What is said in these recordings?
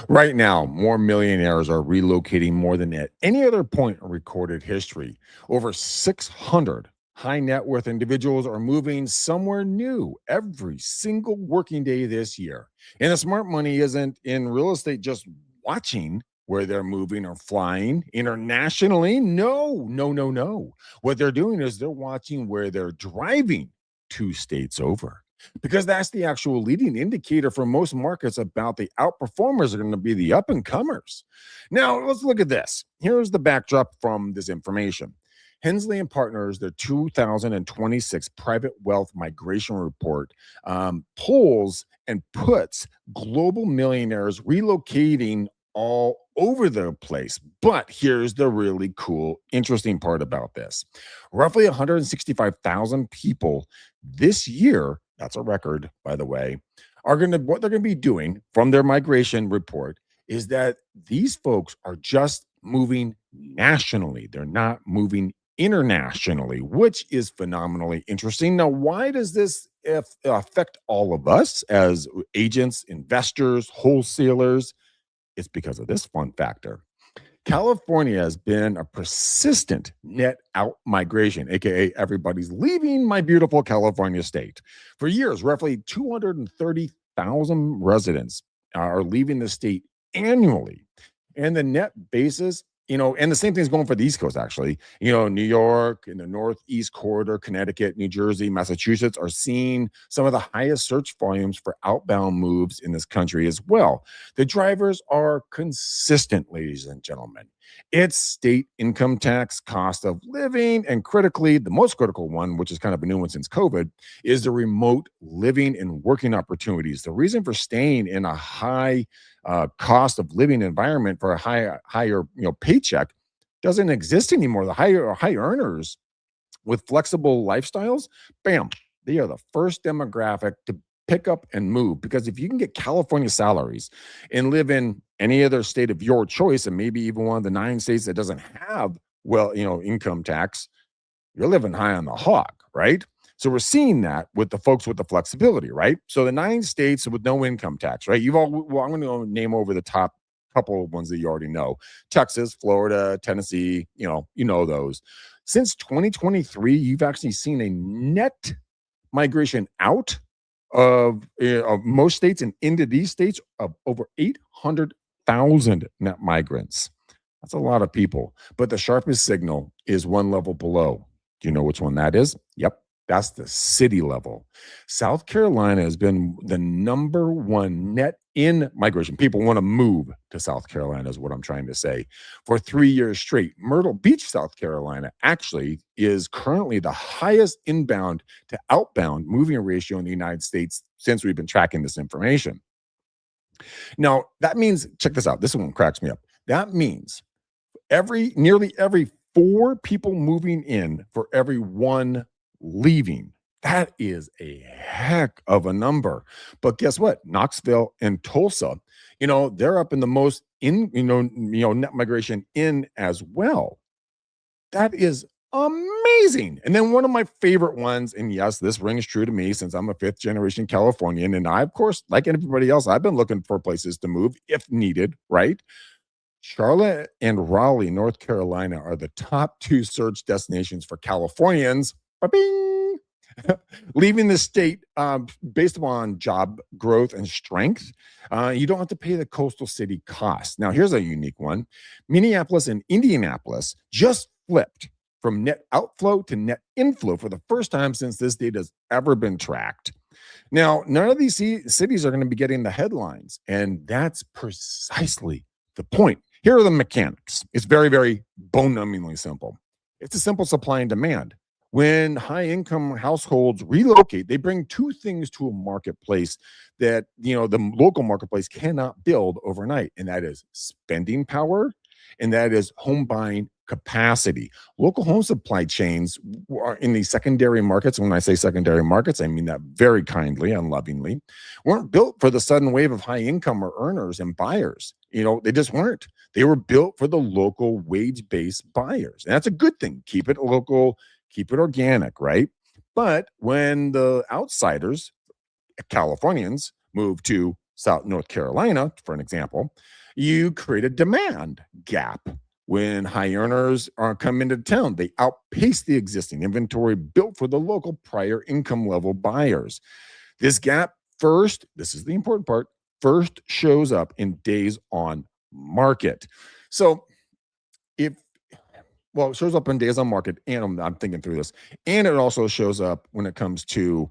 Right now, more millionaires are relocating more than at any other point in recorded history. Over 600 high net worth individuals are moving somewhere new every single working day this year. And the smart money isn't in real estate just watching where they're moving or flying internationally. No, no, no, no. What they're doing is they're watching where they're driving 2 states over, because that's the actual leading indicator for most markets about the outperformers are going to be the up and comers. Now, let's look at this. Here's the backdrop from this information. Hensley and Partners, their 2026 Private Wealth Migration Report, polls and puts global millionaires relocating all over the place. But here's the really cool, interesting part about this. Roughly 165,000 people this year, that's a record, by the way, are going to, what they're going to be doing from their migration report is that these folks are just moving nationally. They're not moving internationally, which is phenomenally interesting. Now, why does this affect all of us as agents, investors, wholesalers? It's because of this fun factor. California has been a persistent net out migration, aka everybody's leaving my beautiful California state. For years, roughly 230,000 residents are leaving the state annually. And the net basis, and the same thing's going for the East Coast, actually. New York and the Northeast corridor, Connecticut, New Jersey, Massachusetts are seeing some of the highest search volumes for outbound moves in this country as well. The drivers are consistent, ladies and gentlemen. It's state income tax, cost of living, and critically, the most critical one, which is kind of a new one since COVID, is the remote living and working opportunities. The reason for staying in a high cost of living environment for a higher paycheck doesn't exist anymore. The high earners with flexible lifestyles, bam, they are the first demographic to pick up and move, because if you can get California salaries and live in any other state of your choice, and maybe even one of the 9 states that doesn't have income tax, you're living high on the hog, right? So we're seeing that with the folks with the flexibility, right? So the 9 states with no income tax, right? I'm going to name over the top couple of ones that you already know: Texas, Florida, Tennessee. You know those. Since 2023, you've actually seen a net migration out of most states and into these states of over 800,000 net migrants. That's a lot of people. But the sharpest signal is one level below. Do you know which one that is? Yep. That's the city level. South Carolina has been the number one net in migration. People want to move to South Carolina, is what I'm trying to say, for 3 years straight. Myrtle Beach, South Carolina, actually is currently the highest inbound to outbound moving ratio in the United States since we've been tracking this information. Now, that means, check this out. This one cracks me up. That means nearly every 4 people moving in for every 1 leaving. That is a heck of a number. But guess what? Knoxville and Tulsa, they're up in the most net migration in as well. That is amazing. And then one of my favorite ones, and yes, this rings true to me since I'm a fifth generation Californian. And I, of course, like everybody else, I've been looking for places to move if needed, right? Charlotte and Raleigh, North Carolina are the top 2 search destinations for Californians. Ba-bing! Leaving the state based upon job growth and strength. You don't have to pay the coastal city cost. Now, here's a unique one. Minneapolis and Indianapolis just flipped from net outflow to net inflow for the first time since this data has ever been tracked. Now, none of these cities are going to be getting the headlines, and that's precisely the point. Here are the mechanics. It's very, very bone-numbingly simple. It's a simple supply and demand. When high-income households relocate, they bring 2 things to a marketplace that the local marketplace cannot build overnight, and that is spending power, and that is home buying capacity. Local home supply chains are in these secondary markets. When I say secondary markets, I mean that very kindly and lovingly. Weren't built for the sudden wave of high income or earners and buyers. They just weren't. They were built for the local wage-based buyers. And that's a good thing. Keep it local, keep it organic, right? But when the outsiders, Californians, move to South North Carolina, for an example, you create a demand gap. When high earners are come into town, they outpace the existing inventory built for the local prior income level buyers. This gap first, this is the important part, first shows up in days on market. So if well, it shows up in days on market, and I'm thinking through this, and it also shows up when it comes to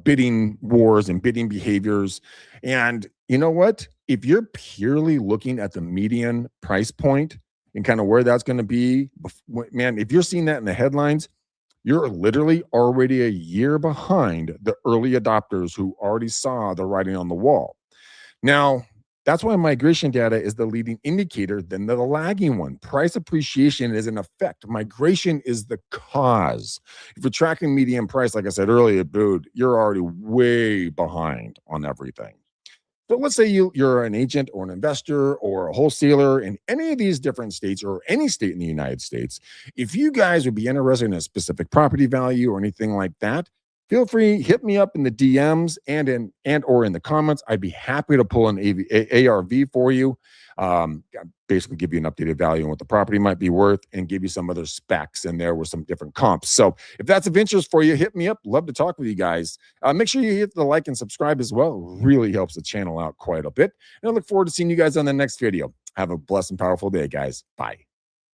bidding wars and bidding behaviors. And you know what? If you're purely looking at the median price point and kind of where that's going to be, man, if you're seeing that in the headlines, you're literally already a year behind the early adopters who already saw the writing on the wall. Now, that's why migration data is the leading indicator than the lagging one. Price appreciation is an effect. Migration is the cause. If you're tracking median price, like I said earlier, dude, you're already way behind on everything. So let's say you're an agent or an investor or a wholesaler in any of these different states or any state in the United States. If you guys would be interested in a specific property value or anything like that, feel free, hit me up in the DMs and or in the comments. I'd be happy to pull an ARV for you. Basically give you an updated value on what the property might be worth and give you some other specs in there with some different comps. So if that's of interest for you, hit me up. Love to talk with you guys. Make sure you hit the like and subscribe as well. It really helps the channel out quite a bit. And I look forward to seeing you guys on the next video. Have a blessed and powerful day, guys. Bye.